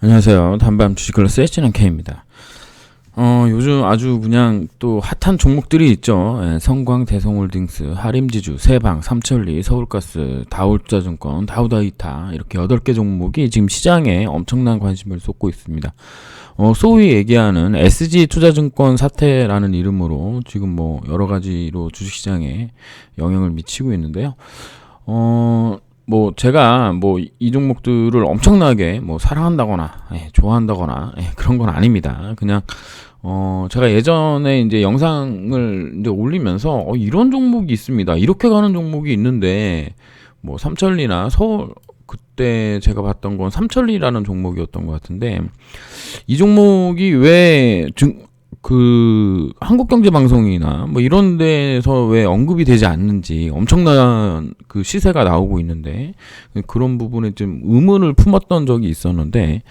안녕하세요. 단밤 주식클래스의 진한K입니다. 요즘 아주 그냥 또 핫한 종목들이 있죠. 성광, 대성홀딩스, 하림지주, 세방, 삼천리, 서울가스, 다올투자증권, 다우다이타 이렇게 8개 종목이 지금 시장에 엄청난 관심을 쏟고 있습니다. 소위 얘기하는 SG투자증권 사태라는 이름으로 지금 뭐 여러 가지로 주식시장에 영향을 미치고 있는데요. 제가 이 종목들을 엄청나게 사랑한다거나 좋아한다거나 그런 건 아닙니다. 그냥 제가 예전에 이제 영상을 이제 올리면서 이런 종목이 있습니다. 이렇게 가는 종목이 있는데 삼천리나 서울, 그때 제가 봤던 건 삼천리라는 종목이었던 것 같은데, 이 종목이 왜 한국경제방송이나 이런 데서 왜 언급이 되지 않는지 엄청난 그 시세가 나오고 있는데, 그런 부분에 좀 의문을 품었던 적이 있었는데,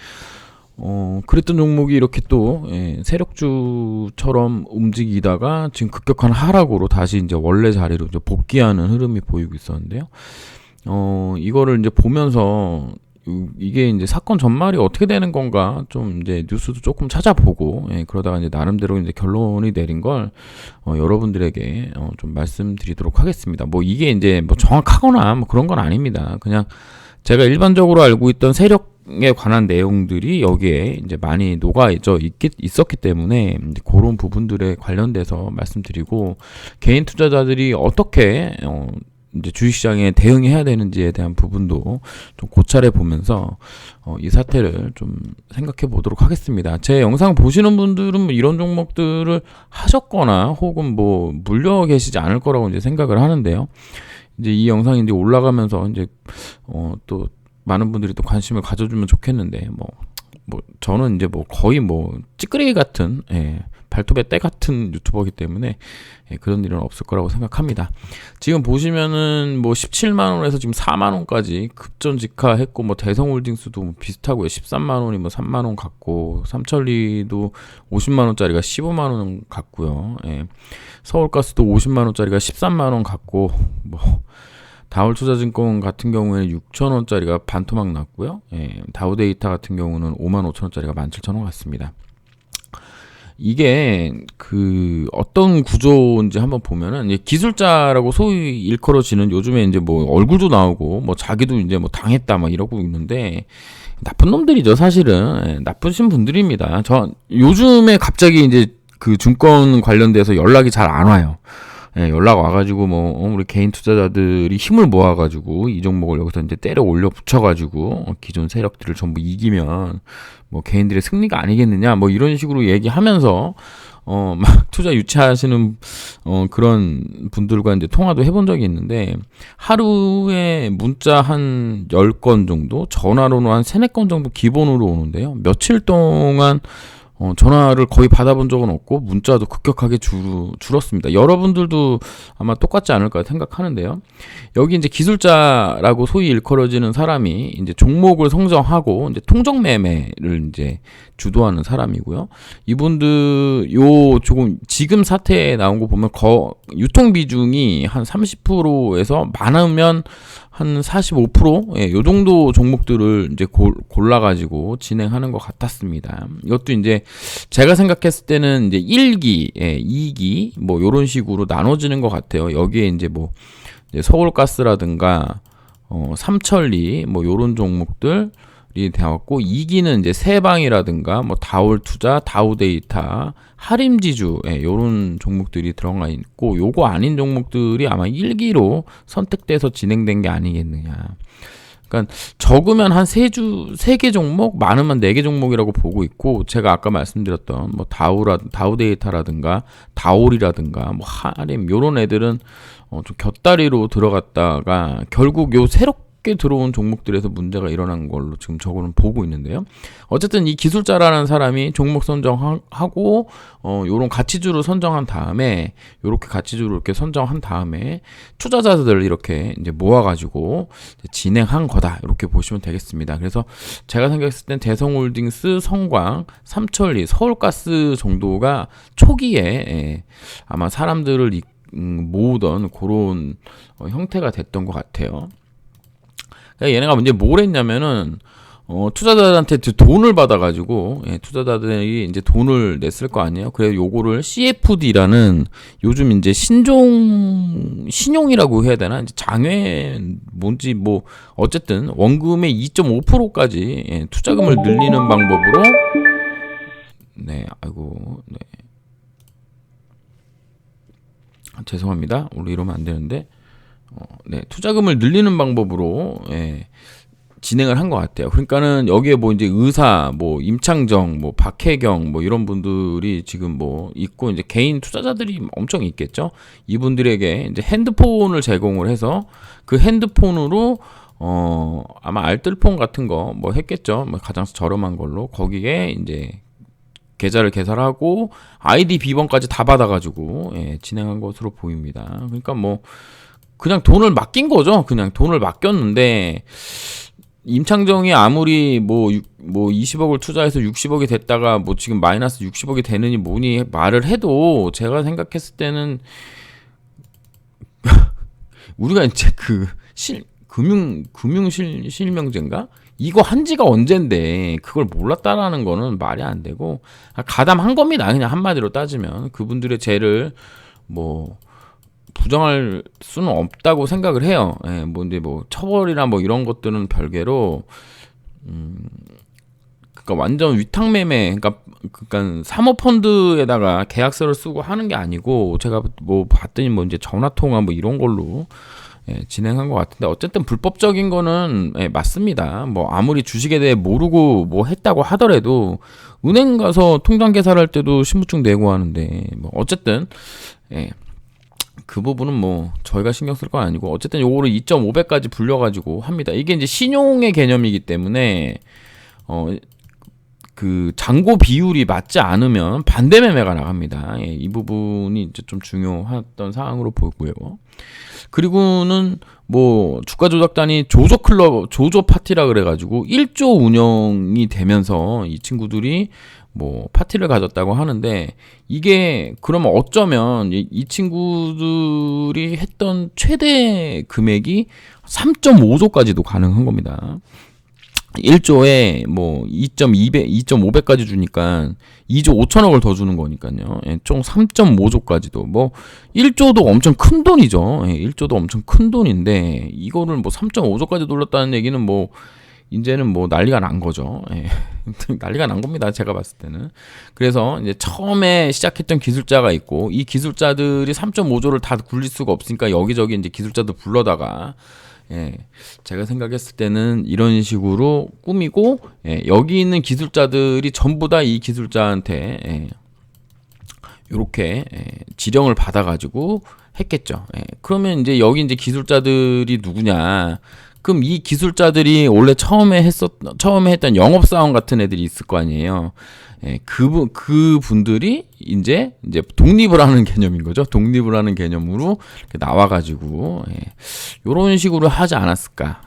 그랬던 종목이 이렇게 또 세력주처럼 움직이다가 지금 급격한 하락으로 다시 이제 원래 자리로 이제 복귀하는 흐름이 보이고 있었는데요. 이거를 이제 보면서 이게 이제 사건 전말이 어떻게 되는 건가 좀 이제 뉴스도 조금 찾아보고 그러다가 이제 나름대로 이제 결론이 내린 걸 여러분들에게 좀 말씀드리도록 하겠습니다. 이게 이제 정확하거나 그런 건 아닙니다. 그냥 제가 일반적으로 알고 있던 세력에 관한 내용들이 여기에 이제 많이 있었기 때문에 이제 그런 부분들에 관련돼서 말씀드리고, 개인 투자자들이 어떻게 이제 주식시장에 대응해야 되는지에 대한 부분도 좀 고찰해 보면서 이 사태를 좀 생각해 보도록 하겠습니다. 제 영상 보시는 분들은 이런 종목들을 하셨거나 혹은 물려 계시지 않을 거라고 이제 생각을 하는데요. 이제 이 영상이 이제 올라가면서 이제 또 많은 분들이 또 관심을 가져주면 좋겠는데, 저는 이제 거의 찌끄레기 같은 발톱의 때 같은 유튜버이기 때문에 그런 일은 없을 거라고 생각합니다. 지금 보시면은 17만원에서 지금 4만원까지 급전직하했고, 대성홀딩스도 비슷하고요. 13만원이 3만원 갔고, 삼천리도 50만원짜리가 15만원 갔고요. 서울가스도 50만원짜리가 13만원 갔고, 다올투자증권 같은 경우에는 6천원짜리가 반토막 났고요. 다우데이터 같은 경우는 55,000원짜리가 17,000원 갔습니다. 이게 어떤 구조인지 한번 보면은, 기술자라고 소위 일컬어지는, 요즘에 이제 얼굴도 나오고 자기도 이제 당했다 이러고 있는데, 나쁜 놈들이죠. 사실은 나쁘신 분들입니다. 요즘에 갑자기 이제 그 증권 관련돼서 연락이 잘 안 와요. 연락 와가지고 우리 개인 투자자들이 힘을 모아가지고 이 종목을 여기서 이제 때려 올려 붙여가지고 기존 세력들을 전부 이기면 개인들의 승리가 아니겠느냐 이런 식으로 얘기하면서 막 투자 유치하시는 그런 분들과 이제 통화도 해본 적이 있는데, 하루에 문자 한 10건 정도, 전화로는 한 3, 4건 정도 기본으로 오는데요. 며칠 동안 전화를 거의 받아본 적은 없고, 문자도 급격하게 줄었습니다. 여러분들도 아마 똑같지 않을까 생각하는데요. 여기 이제 기술자라고 소위 일컬어지는 사람이 이제 종목을 선정하고 이제 통정 매매를 이제 주도하는 사람이고요. 이분들 조금 지금 사태에 나온 거 보면 유통 비중이 한 30%에서 많으면 한 45%? 요 정도 종목들을 이제 골라가지고 진행하는 것 같았습니다. 이것도 이제 제가 생각했을 때는 이제 1기, 2기, 요런 식으로 나눠지는 것 같아요. 여기에 이제 이제 서울가스라든가, 삼천리, 요런 종목들, 되었고, 2기는 이제 세방이라든가 다올투자, 다우데이터, 하림지주 요런 종목들이 들어가 있고, 요거 아닌 종목들이 아마 1기로 선택돼서 진행된 게 아니겠느냐. 그러니까 적으면 한 3개 종목, 많으면 4개 종목이라고 보고 있고, 제가 아까 말씀드렸던 다우데이터라든가 다올이라든가 하림 요런 애들은 좀 곁다리로 들어갔다가 결국 요 새롭게 들어온 종목들에서 문제가 일어난 걸로 지금 저거는 보고 있는데요. 어쨌든 이 기술자라는 사람이 종목 선정하고 요런 가치주를 선정한 다음에, 요렇게 가치주를 이렇게 선정한 다음에 투자자들 이렇게 이제 모아가지고 진행한 거다, 이렇게 보시면 되겠습니다. 그래서 제가 생각했을 땐 대성홀딩스, 성광, 삼천리, 서울가스 정도가 초기에 아마 사람들을 모으던 그런 형태가 됐던 것 같아요. 얘네가 이제 뭘 했냐면은 투자자들한테 돈을 받아가지고, 투자자들이 이제 돈을 냈을 거 아니에요. 그래서 요거를 CFD라는 요즘 이제 신용이라고 해야 되나? 이제 장외, 뭔지 뭐, 어쨌든 원금의 2.5%까지 투자금을 늘리는 방법으로, 네, 아이고, 네. 죄송합니다. 원래 이러면 안 되는데, 네, 투자금을 늘리는 방법으로, 진행을 한 것 같아요. 그러니까는 여기에 뭐 이제 의사, 뭐 임창정, 뭐 박혜경, 뭐 이런 분들이 지금 뭐 있고 이제 개인 투자자들이 엄청 있겠죠. 이분들에게 이제 핸드폰을 제공을 해서 그 핸드폰으로 아마 알뜰폰 같은 거 뭐 했겠죠. 뭐 가장 저렴한 걸로 거기에 이제 계좌를 개설하고 아이디 비번까지 다 받아가지고 진행한 것으로 보입니다. 그러니까 뭐 그냥 돈을 맡긴 거죠. 그냥 돈을 맡겼는데. 임창정이 아무리 뭐 20억을 투자해서 60억이 됐다가 뭐 지금 마이너스 60억이 되느니 뭐니 말을 해도 제가 생각했을 때는 우리가 이제 그 금융실명제인가? 이거 한 지가 언젠데 그걸 몰랐다라는 거는 말이 안 되고 가담한 겁니다. 그냥 한마디로 따지면 그분들의 죄를 뭐 부정할 수는 없다고 생각을 해요. 뭐 이제 뭐 처벌이나 뭐 이런 것들은 별개로, 그러니까 완전 위탁매매, 그러니까 사모펀드에다가 계약서를 쓰고 하는 게 아니고 제가 뭐 봤더니 뭐 이제 전화통화 뭐 이런 걸로 진행한 것 같은데 어쨌든 불법적인 거는 맞습니다. 뭐 아무리 주식에 대해 모르고 뭐 했다고 하더라도 은행 가서 통장 계산할 때도 신분증 내고 하는데 뭐 어쨌든. 그 부분은 뭐 저희가 신경 쓸 건 아니고 어쨌든 요거를 2.5배까지 불려가지고 합니다. 이게 이제 신용의 개념이기 때문에 그 잔고 비율이 맞지 않으면 반대 매매가 나갑니다. 이 부분이 이제 좀 중요했던 사항으로 보고요. 그리고는 뭐 주가 조작단이 조조 파티라 그래가지고 1조 운영이 되면서 이 친구들이 뭐 파티를 가졌다고 하는데 이게 그러면 어쩌면 이 친구들이 했던 최대 금액이 3.5조까지도 가능한 겁니다. 1조에 뭐 2.5배까지 주니까 2조 5천억을 더 주는 거니까요. 총 3.5조까지도 뭐 1조도 엄청 큰 돈이죠. 1조도 엄청 큰 돈인데 이거를 뭐 3.5조까지 돌렸다는 얘기는 뭐 이제는 뭐 난리가 난 거죠. 난리가 난 겁니다. 제가 봤을 때는. 그래서 이제 처음에 시작했던 기술자가 있고 이 기술자들이 3.5조를 다 굴릴 수가 없으니까 여기저기 이제 기술자들 불러다가 제가 생각했을 때는 이런 식으로 꾸미고 여기 있는 기술자들이 전부 다 이 기술자한테 이렇게 지령을 받아가지고 했겠죠. 그러면 이제 여기 이제 기술자들이 누구냐? 그럼 이 기술자들이 원래 처음에 했던 영업사원 같은 애들이 있을 거 아니에요. 그 분들이 이제 독립을 하는 개념인 거죠. 독립을 하는 개념으로 이렇게 나와가지고 이런 식으로 하지 않았을까.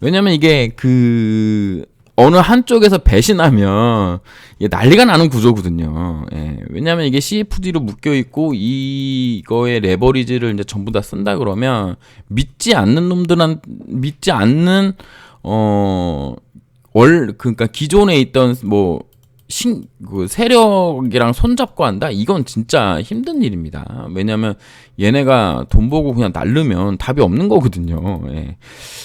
왜냐면 이게 그 어느 한쪽에서 배신하면 이게 난리가 나는 구조거든요. 왜냐면 이게 CFD로 묶여 있고 이거의 레버리지를 이제 전부 다 쓴다 그러면 믿지 않는 그러니까 기존에 있던 뭐 그 세력이랑 손잡고 한다? 이건 진짜 힘든 일입니다. 왜냐면 얘네가 돈 보고 그냥 날르면 답이 없는 거거든요.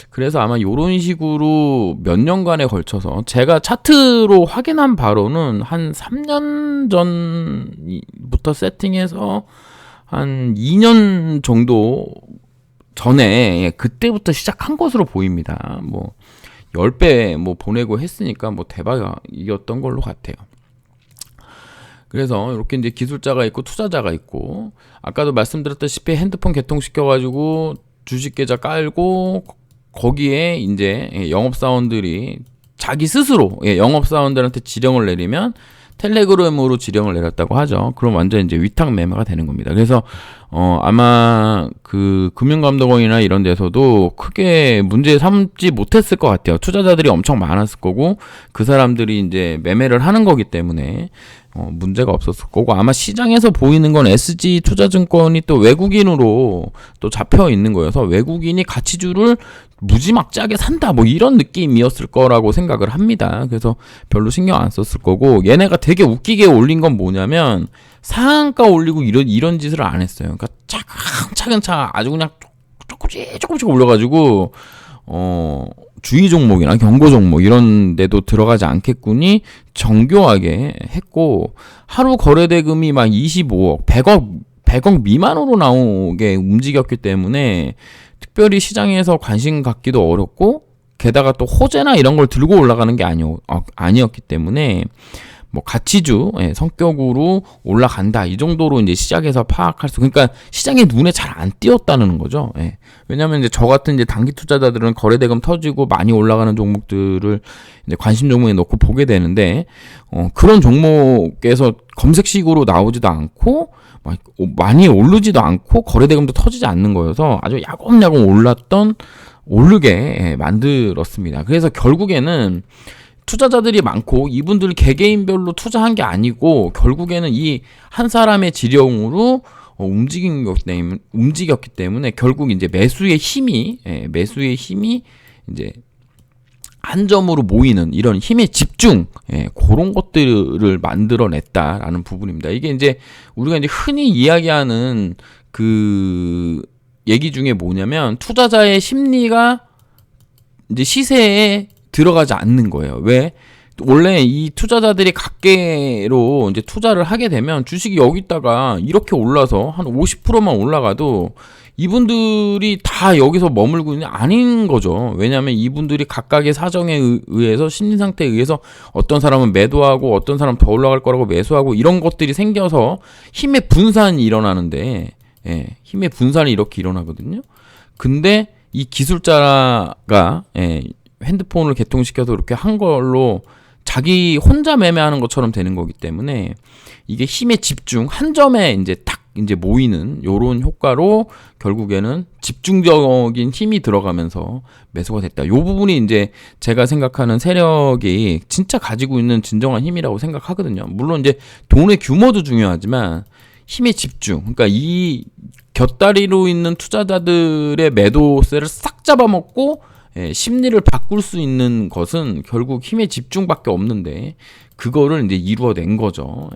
그래서 아마 이런 식으로 몇 년간에 걸쳐서 제가 차트로 확인한 바로는 한 3년 전부터 세팅해서 한 2년 정도 전에 그때부터 시작한 것으로 보입니다. 뭐 10배 뭐 보내고 했으니까 뭐 대박이었던 걸로 같아요. 그래서 이렇게 이제 기술자가 있고 투자자가 있고 아까도 말씀드렸다시피 핸드폰 개통시켜가지고 주식 계좌 깔고 거기에 이제 영업사원들이 자기 스스로 영업사원들한테 지령을 내리면 텔레그램으로 지령을 내렸다고 하죠. 그럼 완전 이제 위탁 매매가 되는 겁니다. 그래서 아마 그 금융감독원이나 이런 데서도 크게 문제 삼지 못했을 것 같아요. 투자자들이 엄청 많았을 거고 그 사람들이 이제 매매를 하는 거기 때문에 문제가 없었을 거고, 아마 시장에서 보이는 건 SG투자증권이 또 외국인으로 또 잡혀 있는 거여서 외국인이 가치주를 무지막지하게 산다 뭐 이런 느낌이었을 거라고 생각을 합니다. 그래서 별로 신경 안 썼을 거고, 얘네가 되게 웃기게 올린 건 뭐냐면 상한가 올리고 이런 짓을 안 했어요. 그러니까 차근차근 아주 그냥 조금씩 올려가지고 주의 종목이나 경고 종목 이런 데도 들어가지 않겠군이 정교하게 했고, 하루 거래 대금이 막 25억, 100억 미만으로 나오게 움직였기 때문에 특별히 시장에서 관심 갖기도 어렵고, 게다가 또 호재나 이런 걸 들고 올라가는 게 아니었기 때문에 뭐 가치주 성격으로 올라간다 이 정도로 이제 시장에서 파악할 수, 그러니까 시장에 눈에 잘 안 띄었다는 거죠. 왜냐하면 이제 저 같은 이제 단기 투자자들은 거래대금 터지고 많이 올라가는 종목들을 이제 관심 종목에 넣고 보게 되는데, 그런 종목에서 검색식으로 나오지도 않고 많이 오르지도 않고 거래대금도 터지지 않는 거여서 아주 야금야금 오르게 만들었습니다. 그래서 결국에는 투자자들이 많고 이분들 개개인별로 투자한 게 아니고 결국에는 이 한 사람의 지령으로 움직였기 때문에 결국 이제 매수의 힘이 이제 한 점으로 모이는 이런 힘의 집중, 그런 것들을 만들어냈다라는 부분입니다. 이게 이제 우리가 이제 흔히 이야기하는 그 얘기 중에 뭐냐면, 투자자의 심리가 이제 시세에 들어가지 않는 거예요. 왜? 원래 이 투자자들이 각계로 이제 투자를 하게 되면 주식이 여기다가 이렇게 올라서 한 50%만 올라가도 이분들이 다 여기서 머물고 있는 게 아닌 거죠. 왜냐하면 이분들이 각각의 사정에 의해서, 심리 상태에 의해서 어떤 사람은 매도하고 어떤 사람은 더 올라갈 거라고 매수하고 이런 것들이 생겨서 힘의 분산이 일어나는데, 힘의 분산이 이렇게 일어나거든요. 근데 이 기술자가 핸드폰을 개통시켜서 이렇게 한 걸로 자기 혼자 매매하는 것처럼 되는 거기 때문에 이게 힘의 집중, 한 점에 이제 딱 이제 모이는 요런 효과로 결국에는 집중적인 힘이 들어가면서 매수가 됐다. 요 부분이 이제 제가 생각하는 세력이 진짜 가지고 있는 진정한 힘이라고 생각하거든요. 물론 이제 돈의 규모도 중요하지만 힘의 집중, 그러니까 이 곁다리로 있는 투자자들의 매도세를 싹 잡아먹고 심리를 바꿀 수 있는 것은 결국 힘의 집중밖에 없는데 그거를 이제 이루어낸 거죠.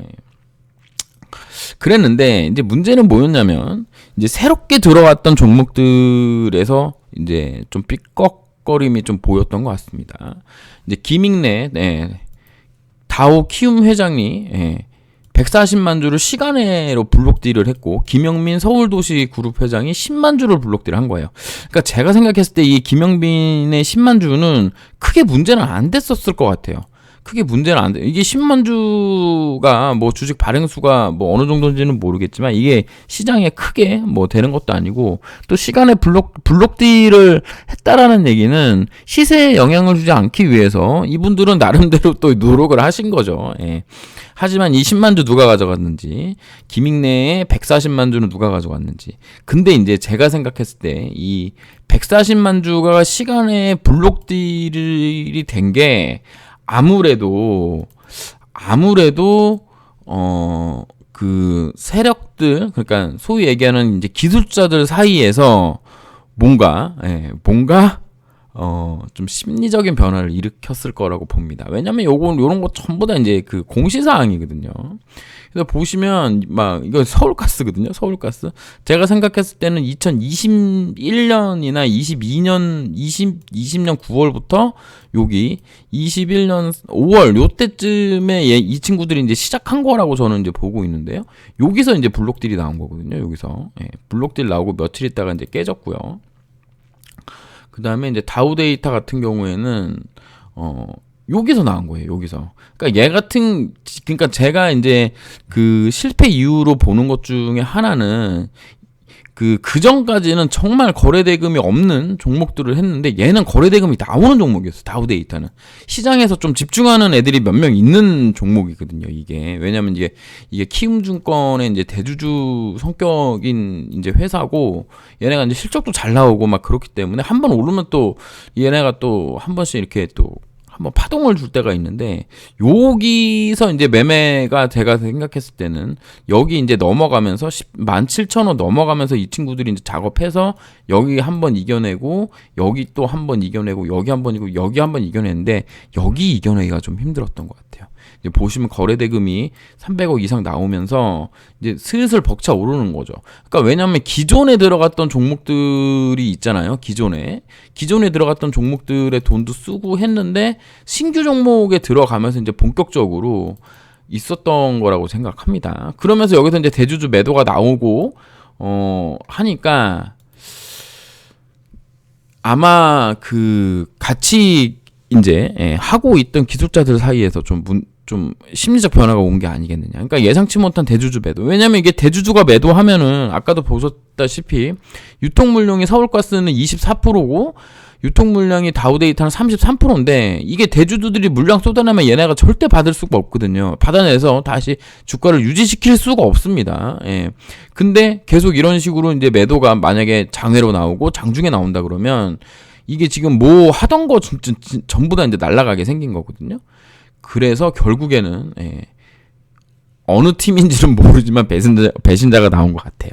그랬는데 이제 문제는 뭐였냐면, 이제 새롭게 들어왔던 종목들에서 이제 좀 삐걱거림이 좀 보였던 것 같습니다. 이제 김익래 다오 키움 회장이 140만 주를 시간외로 블록딜을 했고, 김영민 서울도시 그룹 회장이 10만 주를 블록딜을 한 거예요. 그러니까 제가 생각했을 때 이 김영민의 10만 주는 크게 문제는 안 됐었을 것 같아요. 크게 문제는 안 돼. 이게 10만 주가 뭐 주식 발행수가 뭐 어느 정도인지는 모르겠지만 이게 시장에 크게 뭐 되는 것도 아니고, 또 시간에 블록딜을 했다라는 얘기는 시세에 영향을 주지 않기 위해서 이분들은 나름대로 또 노력을 하신 거죠. 하지만 이 10만 주 누가 가져갔는지, 김익래의 140만 주는 누가 가져갔는지. 근데 이제 제가 생각했을 때 이 140만 주가 시간에 블록딜이 된 게 아무래도 그 세력들, 그러니까 소위 얘기하는 이제 기술자들 사이에서 뭔가 좀 심리적인 변화를 일으켰을 거라고 봅니다. 왜냐면 요런 거 전부 다 이제 그 공시사항이거든요. 그래서 보시면 막 이거 서울가스거든요. 서울가스. 제가 생각했을 때는 2021년이나 2020년 9월부터 여기 21년 5월 요때쯤에 이 친구들이 이제 시작한 거라고 저는 이제 보고 있는데요. 여기서 이제 블록딜이 나온 거거든요. 여기서 블록딜 나오고 며칠 있다가 이제 깨졌고요. 그 다음에 이제 다우데이터 같은 경우에는 여기서 나온 거예요. 여기서. 그러니까 그러니까 제가 이제 그 실패 이유로 보는 것 중에 하나는 그 전까지는 정말 거래대금이 없는 종목들을 했는데, 얘는 거래대금이 나오는 종목이었어요. 다우데이터는 시장에서 좀 집중하는 애들이 몇 명 있는 종목이거든요. 이게 왜냐면 이게 키움증권의 이제 대주주 성격인 이제 회사고, 얘네가 이제 실적도 잘 나오고 막 그렇기 때문에 한 번 오르면 또 얘네가 또 한 번씩 이렇게 또 한번 파동을 줄 때가 있는데, 여기서 이제 매매가 제가 생각했을 때는 여기 이제 넘어가면서 17,000원 넘어가면서 이 친구들이 이제 작업해서 여기 한번 이겨내고 여기 또 한번 이겨내고 여기 한번 이기고 여기 한번 이겨내는데, 여기 이겨내기가 좀 힘들었던 것 같아요. 이제 보시면 거래 대금이 300억 이상 나오면서 이제 슬슬 벅차 오르는 거죠. 그러니까 왜냐하면 기존에 들어갔던 종목들이 있잖아요. 기존에 들어갔던 종목들의 돈도 쓰고 했는데 신규 종목에 들어가면서 이제 본격적으로 있었던 거라고 생각합니다. 그러면서 여기서 이제 대주주 매도가 나오고 하니까 아마 그 같이 이제 하고 있던 기술자들 사이에서 좀 심리적 변화가 온 게 아니겠느냐. 그러니까 예상치 못한 대주주 매도. 왜냐면 이게 대주주가 매도하면은 아까도 보셨다시피 유통 물량이 서울가스는 24%고 유통 물량이 다우데이터는 33%인데 이게 대주주들이 물량 쏟아내면 얘네가 절대 받을 수가 없거든요. 받아내서 다시 주가를 유지시킬 수가 없습니다. 예. 근데 계속 이런 식으로 이제 매도가 만약에 장외로 나오고 장중에 나온다 그러면 이게 지금 뭐 하던 거 전부 다 이제 날아가게 생긴 거거든요. 그래서 결국에는 어느 팀인지는 모르지만 배신자가 나온 것 같아요.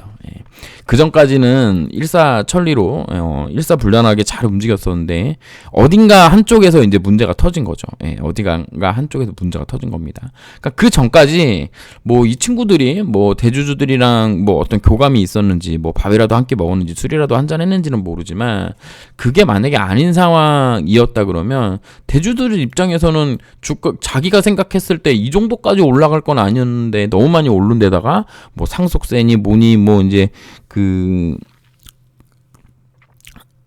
그 전까지는 일사천리로 일사불란하게 잘 움직였었는데 어딘가 한쪽에서 이제 문제가 터진 거죠. 어디가 한쪽에서 문제가 터진 겁니다. 그러니까 그 전까지 뭐 이 친구들이 뭐 대주주들이랑 뭐 어떤 교감이 있었는지 뭐 밥이라도 함께 먹었는지 술이라도 한잔 했는지는 모르지만 그게 만약에 아닌 상황이었다 그러면 대주들 입장에서는 주가 자기가 생각했을 때 이 정도까지 올라갈 건 아니었는데 너무 많이 오른 데다가 뭐 상속세니 뭐니 뭐 이제 그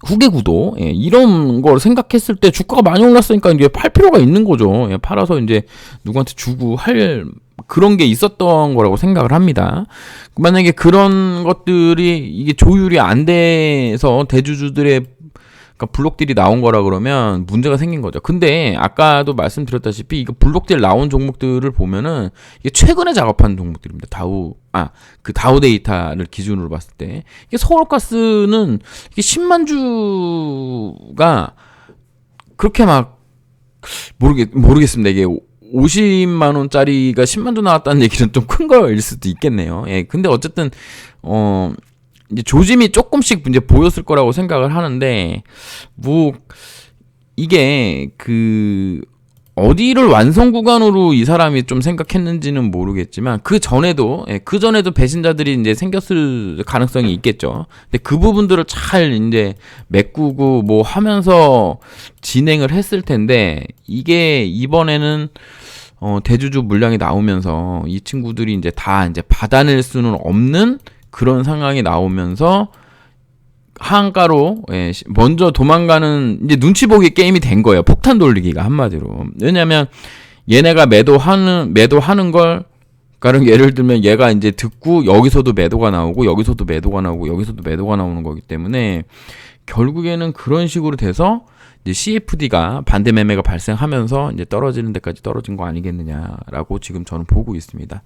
후계구도 이런 걸 생각했을 때 주가가 많이 올랐으니까 이제 팔 필요가 있는 거죠. 팔아서 이제 누구한테 주고 할 그런 게 있었던 거라고 생각을 합니다. 만약에 그런 것들이 이게 조율이 안 돼서 대주주들의 그러니까 블록딜이 나온 거라 그러면 문제가 생긴 거죠. 근데 아까도 말씀드렸다시피 이거 블록딜 나온 종목들을 보면은 이게 최근에 작업한 종목들입니다. 그 다우 데이터를 기준으로 봤을 때 이게 서울가스는 이게 10만 주가 그렇게 막 모르겠습니다. 이게 50만 원짜리가 10만 주 나왔다는 얘기는 좀 큰 거일 수도 있겠네요. 근데 어쨌든 이제 조짐이 조금씩 이제 보였을 거라고 생각을 하는데, 뭐, 이게, 어디를 완성 구간으로 이 사람이 좀 생각했는지는 모르겠지만, 그 전에도 배신자들이 이제 생겼을 가능성이 있겠죠. 근데 그 부분들을 잘 이제 메꾸고 뭐 하면서 진행을 했을 텐데, 이게 이번에는 대주주 물량이 나오면서 이 친구들이 이제 다 이제 받아낼 수는 없는 그런 상황이 나오면서 하한가로 먼저 도망가는 이제 눈치 보기 게임이 된 거예요. 폭탄 돌리기가 한마디로. 왜냐면 얘네가 매도하는 걸 그러니까 예를 들면 얘가 이제 듣고 여기서도 매도가 나오고 여기서도 매도가 나오고 여기서도 매도가 나오는 거기 때문에 결국에는 그런 식으로 돼서 이제 CFD가 반대 매매가 발생하면서 이제 떨어지는 데까지 떨어진 거 아니겠느냐라고 지금 저는 보고 있습니다.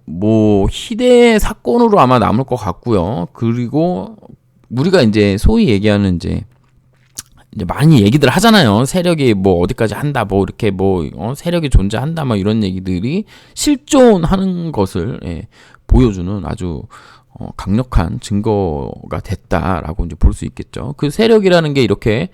뭐 희대의 사건으로 아마 남을 것 같고요. 그리고 우리가 이제 소위 얘기하는 이제 많이 얘기들 하잖아요. 세력이 뭐 어디까지 한다, 뭐 이렇게 뭐 세력이 존재한다, 뭐 이런 얘기들이 실존하는 것을 보여주는 아주 강력한 증거가 됐다라고 이제 볼 수 있겠죠. 그 세력이라는 게 이렇게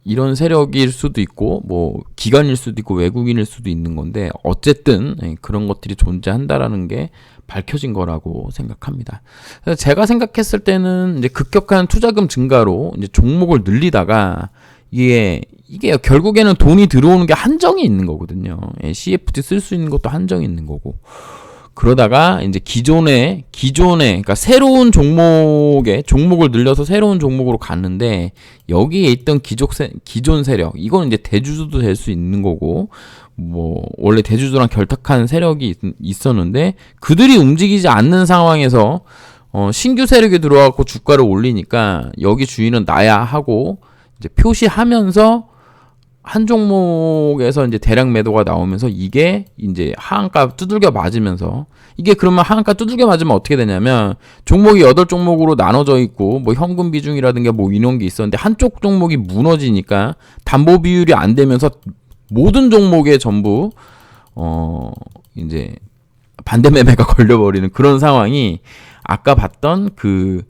이런 세력일 수도 있고 뭐 기관일 수도 있고 외국인일 수도 있는 건데 어쨌든 그런 것들이 존재한다라는 게 밝혀진 거라고 생각합니다. 그래서 제가 생각했을 때는 이제 급격한 투자금 증가로 이제 종목을 늘리다가 이게 결국에는 돈이 들어오는 게 한정이 있는 거거든요. CFD 쓸 수 있는 것도 한정이 있는 거고. 그러다가 이제 기존에 그러니까 새로운 종목을 늘려서 새로운 종목으로 갔는데 여기에 있던 기존 세력 이거는 이제 대주주도 될 수 있는 거고 뭐 원래 대주주랑 결탁한 세력이 있었는데 그들이 움직이지 않는 상황에서 신규 세력이 들어와서 주가를 올리니까 여기 주인은 나야 하고 이제 표시하면서 한 종목에서 이제 대량 매도가 나오면서 이게 이제 하한가 두들겨 맞으면서 이게 그러면 하한가 두들겨 맞으면 어떻게 되냐면 종목이 8종목으로 나눠져 있고 뭐 현금 비중이라든가 뭐 이런 게 있었는데 한쪽 종목이 무너지니까 담보 비율이 안 되면서 모든 종목에 전부 이제 반대 매매가 걸려버리는 그런 상황이 아까 봤던 그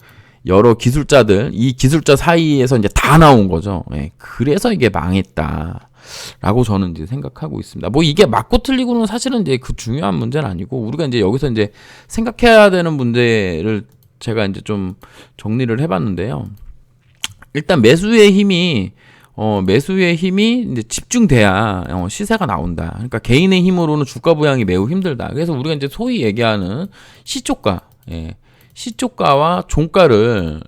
여러 기술자들, 이 기술자 사이에서 이제 다 나온 거죠. 예, 그래서 이게 망했다라고 저는 이제 생각하고 있습니다. 뭐 이게 맞고 틀리고는 사실은 이제 그 중요한 문제는 아니고 우리가 이제 여기서 이제 생각해야 되는 문제를 제가 이제 좀 정리를 해봤는데요. 일단 매수의 힘이 이제 집중돼야 시세가 나온다. 그러니까 개인의 힘으로는 주가 부양이 매우 힘들다. 그래서 우리가 이제 소위 얘기하는 시초가, 시초가와 종가를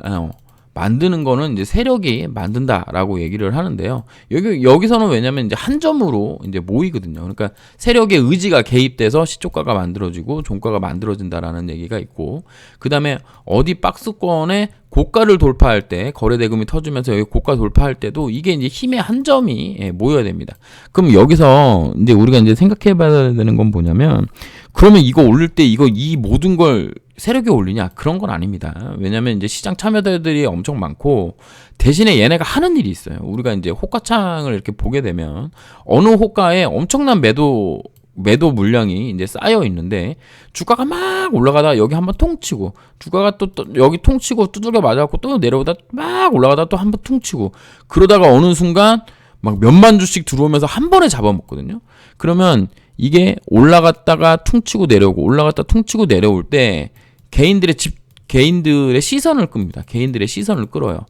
만드는 거는 이제 세력이 만든다라고 얘기를 하는데요. 여기서는 왜냐면 이제 한 점으로 이제 모이거든요. 그러니까 세력의 의지가 개입돼서 시초가가 만들어지고 종가가 만들어진다라는 얘기가 있고, 그 다음에 어디 박스권에 고가를 돌파할 때 거래대금이 터지면서 여기 고가 돌파할 때도 이게 이제 힘의 한 점이 모여야 됩니다. 그럼 여기서 이제 우리가 이제 생각해봐야 되는 건 뭐냐면, 그러면 이거 올릴 때 이 모든 걸 세력이 올리냐? 그런 건 아닙니다. 왜냐면 이제 시장 참여자들이 엄청 많고 대신에 얘네가 하는 일이 있어요. 우리가 이제 호가창을 이렇게 보게 되면 어느 호가에 엄청난 매도 물량이 이제 쌓여 있는데 주가가 막 올라가다 여기 한번 통치고 주가가 또 여기 통치고 두들겨 맞아갖고 또 내려오다 막 올라가다 또 한번 통치고 그러다가 어느 순간 막 몇만 주씩 들어오면서 한 번에 잡아먹거든요. 그러면 이게 올라갔다가 퉁치고 내려오고 올라갔다 퉁치고 내려올 때 개인들의 시선을 끕니다. 개인들의 시선을 끌어요.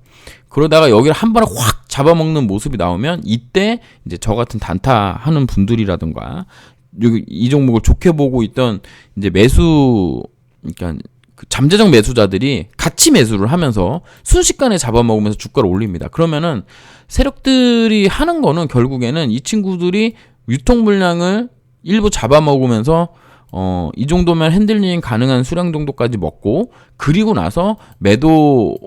그러다가 여기를 한 번에 확 잡아먹는 모습이 나오면 이때 이제 저 같은 단타하는 분들이라든가 여기 이 종목을 좋게 보고 있던 이제 그러니까 그 잠재적 매수자들이 같이 매수를 하면서 순식간에 잡아먹으면서 주가를 올립니다. 그러면은 세력들이 하는 거는 결국에는 이 친구들이 유통 물량을 일부 잡아먹으면서 이 정도면 핸들링 가능한 수량 정도까지 먹고 그리고 나서 매도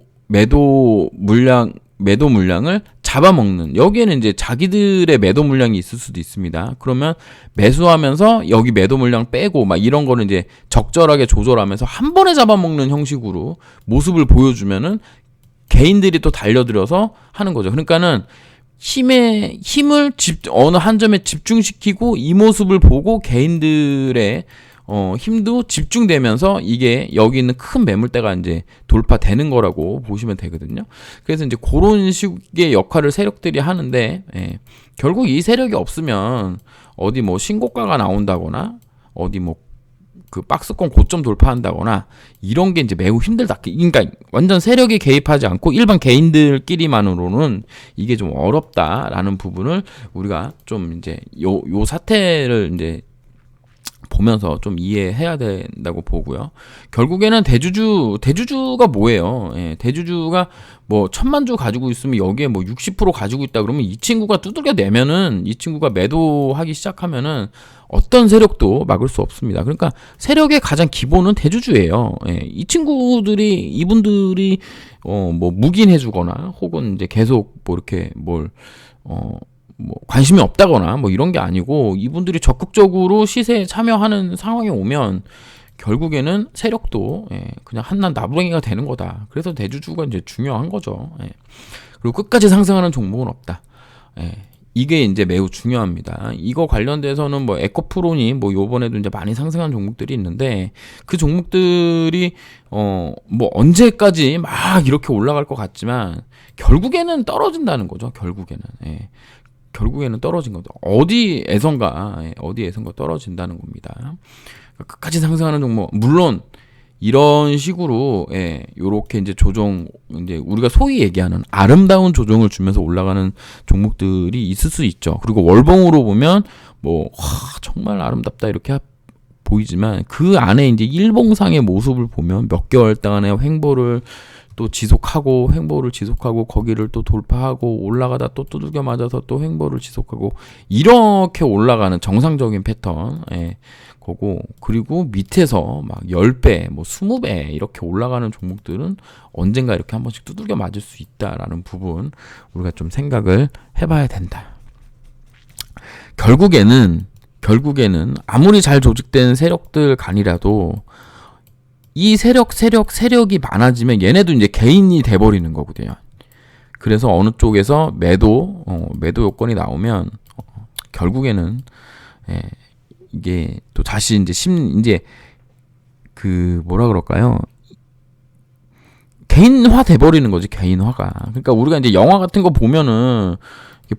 물량을 잡아먹는, 여기에는 이제 자기들의 매도 물량이 있을 수도 있습니다. 그러면 매수하면서 여기 매도 물량 빼고 막 이런 거는 이제 적절하게 조절하면서 한 번에 잡아먹는 형식으로 모습을 보여주면은 개인들이 또 달려들어서 하는 거죠. 그러니까는 힘을 어느 한 점에 집중시키고 이 모습을 보고 개인들의 힘도 집중되면서 이게 여기 있는 큰 매물대가 이제 돌파되는 거라고 보시면 되거든요. 그래서 이제 그런 식의 역할을 세력들이 하는데, 결국 이 세력이 없으면 어디 뭐 신고가가 나온다거나 어디 뭐 그 박스권 고점 돌파한다거나 이런 게 이제 매우 힘들다. 그러니까 완전 세력이 개입하지 않고 일반 개인들끼리만으로는 이게 좀 어렵다라는 부분을 우리가 좀 이제 요 사태를 이제 보면서 좀 이해해야 된다고 보고요. 결국에는 대주주가 뭐예요? 대주주가 뭐 1000만 주 가지고 있으면 여기에 뭐 60% 가지고 있다 그러면 이 친구가 두들겨 내면은 이 친구가 매도하기 시작하면은 어떤 세력도 막을 수 없습니다. 그러니까 세력의 가장 기본은 대주주예요. 이분들이 뭐 묵인해주거나 혹은 이제 계속 뭐 이렇게 뭐 관심이 없다거나 뭐 이런 게 아니고 이분들이 적극적으로 시세에 참여하는 상황이 오면 결국에는 세력도 그냥 한낱 나부랭이가 되는 거다. 그래서 대주주가 이제 중요한 거죠. 그리고 끝까지 상승하는 종목은 없다. 이게 이제 매우 중요합니다. 이거 관련돼서는 뭐 에코프로니 뭐 요번에도 이제 많이 상승한 종목들이 있는데 그 종목들이 뭐 언제까지 막 이렇게 올라갈 것 같지만 결국에는 떨어진다는 거죠. 결국에는 떨어진 거죠. 어디에선가 떨어진다는 겁니다. 끝까지 상승하는 종목, 물론 이런 식으로 요렇게 이제 조정, 이제 우리가 소위 얘기하는 아름다운 조정을 주면서 올라가는 종목들이 있을 수 있죠. 그리고 월봉으로 보면 뭐 정말 아름답다 이렇게 보이지만 그 안에 이제 일봉상의 모습을 보면 몇 개월 동안의 횡보를 지속하고 거기를 또 돌파하고 올라가다 또 두들겨 맞아서 또 횡보를 지속하고 이렇게 올라가는 정상적인 패턴 거고, 그리고 밑에서 막 10배 뭐 20배 이렇게 올라가는 종목들은 언젠가 이렇게 한 번씩 두들겨 맞을 수 있다라는 부분 우리가 좀 생각을 해봐야 된다. 결국에는 아무리 잘 조직된 세력들 간이라도 이 세력이 많아지면 얘네도 이제 개인이 돼버리는 거거든요. 그래서 어느 쪽에서 매도 요건이 나오면 결국에는 이게 또 다시 이제 그 뭐라 그럴까요? 개인화 돼버리는 거지, 개인화가. 그러니까 우리가 이제 영화 같은 거 보면은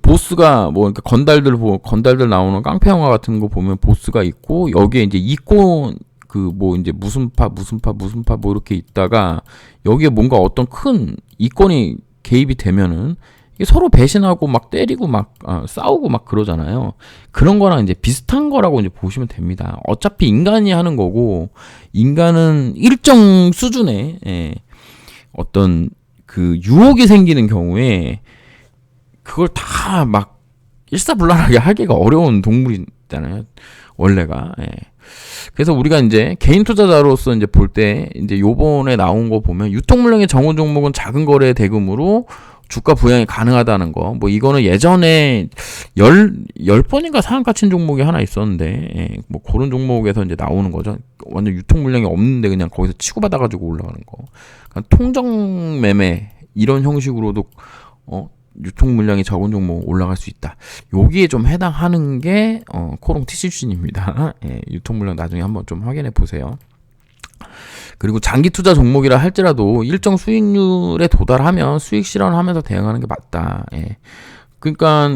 보스가 뭐 건달들 나오는 깡패 영화 같은 거 보면 보스가 있고 여기에 이제 이권 그 뭐 이제 무슨 파 뭐 이렇게 있다가 여기에 뭔가 어떤 큰 이권이 개입이 되면은 서로 배신하고 막 때리고 막 싸우고 막 그러잖아요. 그런 거랑 이제 비슷한 거라고 이제 보시면 됩니다. 어차피 인간이 하는 거고 인간은 일정 수준의 어떤 그 유혹이 생기는 경우에 그걸 다 막 일사불란하게 하기가 어려운 동물이잖아요. 원래가. 그래서 우리가 이제 개인 투자자로서 이제 볼 때 이제 요번에 나온 거 보면 유통물량의 정원 종목은 작은 거래 대금으로 주가 부양이 가능하다는 거. 뭐 이거는 예전에 10번인가 상한가 친 종목이 하나 있었는데 뭐 그런 종목에서 이제 나오는 거죠. 완전 유통 물량이 없는데 그냥 거기서 치고받아 가지고 올라가는 거. 그러니까 통정 매매 이런 형식으로도 유통 물량이 적은 종목 올라갈 수 있다. 여기에 좀 해당하는 게 코롱 TCG입니다. 유통 물량 나중에 한번 좀 확인해 보세요. 그리고 장기 투자 종목이라 할지라도 일정 수익률에 도달하면 수익 실현하면서 대응하는 게 맞다. 그러니까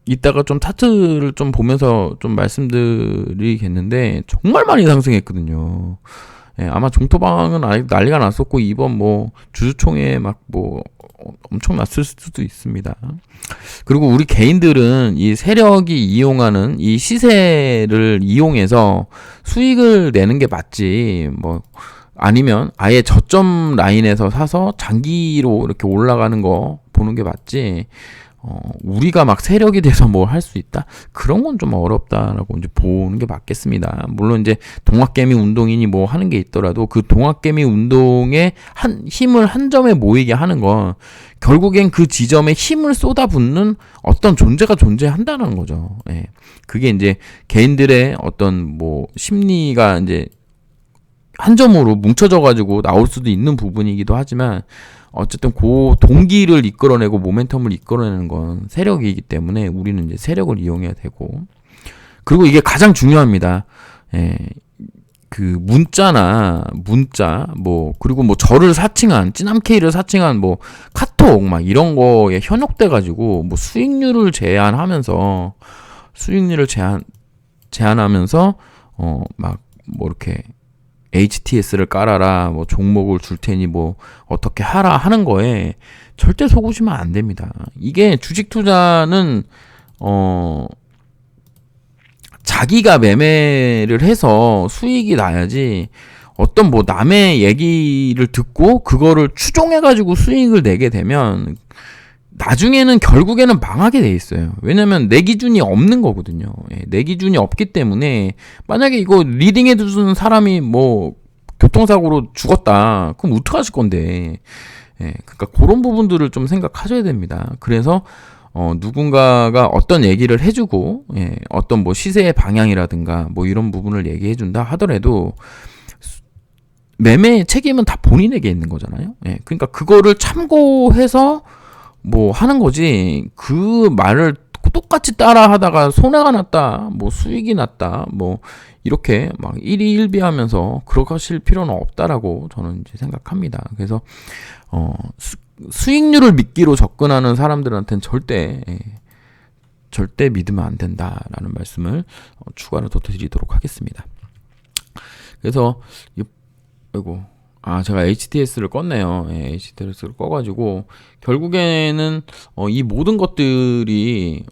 이따가 좀 차트를 좀 보면서 좀 말씀드리겠는데 정말 많이 상승했거든요. 아마 종토방은 아직 난리가 났었고 이번 뭐 주주총회 막 뭐 엄청 났을 수도 있습니다. 그리고 우리 개인들은 이 세력이 이용하는 이 시세를 이용해서 수익을 내는 게 맞지. 뭐 아니면 아예 저점 라인에서 사서 장기로 이렇게 올라가는 거 보는 게 맞지. 우리가 막 세력이 돼서 뭘 할 수 있다? 그런 건 좀 어렵다라고 이제 보는 게 맞겠습니다. 물론 이제 동학개미 운동이니 뭐 하는 게 있더라도 그 동학개미 운동의 힘을 한 점에 모이게 하는 건 결국엔 그 지점에 힘을 쏟아붓는 어떤 존재가 존재한다는 거죠. 그게 이제 개인들의 어떤 뭐 심리가 이제 한 점으로 뭉쳐져 가지고 나올 수도 있는 부분이기도 하지만 어쨌든 그 동기를 이끌어내고 모멘텀을 이끌어내는 건 세력이기 때문에 우리는 이제 세력을 이용해야 되고 그리고 이게 가장 중요합니다. 그 문자 뭐 그리고 뭐 저를 사칭한 찌남케이를 사칭한 뭐 카톡 막 이런 거에 현혹돼 가지고 뭐 수익률을 제한하면서 막 뭐 이렇게 HTS를 깔아라, 뭐 종목을 줄 테니 뭐 어떻게 하라 하는 거에 절대 속으시면 안 됩니다. 이게 주식 투자는 자기가 매매를 해서 수익이 나야지 어떤 뭐 남의 얘기를 듣고 그거를 추종해가지고 수익을 내게 되면 나중에는 결국에는 망하게 돼 있어요. 왜냐면 내 기준이 없는 거거든요. 내 기준이 없기 때문에 만약에 이거 리딩해 두는 사람이 뭐 교통사고로 죽었다. 그럼 어떡하실 건데. 그러니까 그런 부분들을 좀 생각하셔야 됩니다. 그래서 누군가가 어떤 얘기를 해주고 어떤 뭐 시세의 방향이라든가 뭐 이런 부분을 얘기해준다 하더라도 매매의 책임은 다 본인에게 있는 거잖아요. 그러니까 그거를 참고해서 뭐 하는 거지 그 말을 똑같이 따라 하다가 손해가 났다 뭐 수익이 났다 뭐 이렇게 막 일희일비하면서 그러실 필요는 없다라고 저는 이제 생각합니다. 그래서 수익률을 미끼로 접근하는 사람들한테는 절대 믿으면 안 된다라는 말씀을 추가로 더 드리도록 하겠습니다. 그래서 제가 HTS를 껐네요. HTS를 꺼가지고 결국에는 이 모든 것들이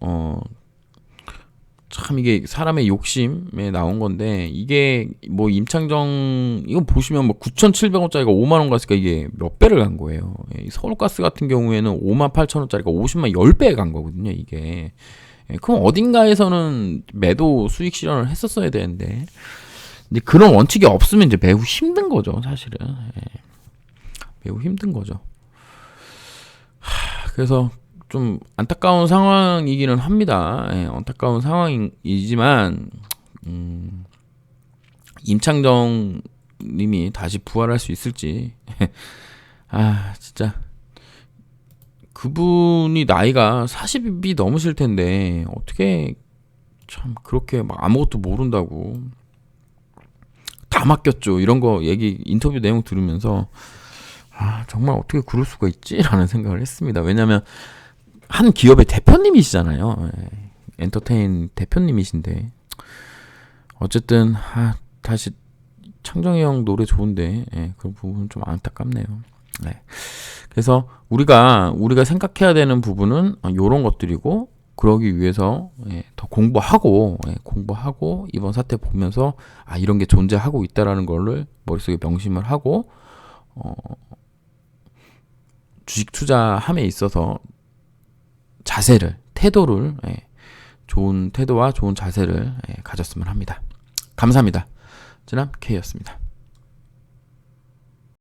참 이게 사람의 욕심에 나온 건데 이게 뭐 임창정 이거 보시면 뭐 9,700원짜리가 5만 원 갔으니까 이게 몇 배를 간 거예요. 서울가스 같은 경우에는 58,000원짜리가 50만 10배 간 거거든요. 이게 그럼 어딘가에서는 매도 수익 실현을 했었어야 되는데. 이제 그런 원칙이 없으면 이제 매우 힘든 거죠, 사실은. 매우 힘든 거죠. 그래서 좀 안타까운 상황이기는 합니다. 예, 안타까운 상황이지만 임창정 님이 다시 부활할 수 있을지 진짜 그분이 나이가 40이 넘으실 텐데 어떻게 참 그렇게 막 아무것도 모른다고 다 맡겼죠 이런 거 얘기 인터뷰 내용 들으면서 정말 어떻게 그럴 수가 있지라는 생각을 했습니다. 왜냐하면 한 기업의 대표님이시잖아요. 엔터테인 대표님이신데 어쨌든 다시 창정이 형 노래 좋은데 그 부분 좀 안타깝네요. 그래서 우리가 생각해야 되는 부분은 이런 것들이고 그러기 위해서 더 공부하고 이번 사태 보면서 이런 게 존재하고 있다라는 거를 머릿속에 명심을 하고 주식 투자함에 있어서 태도를 좋은 태도와 좋은 자세를 가졌으면 합니다. 감사합니다. 저는 K였습니다.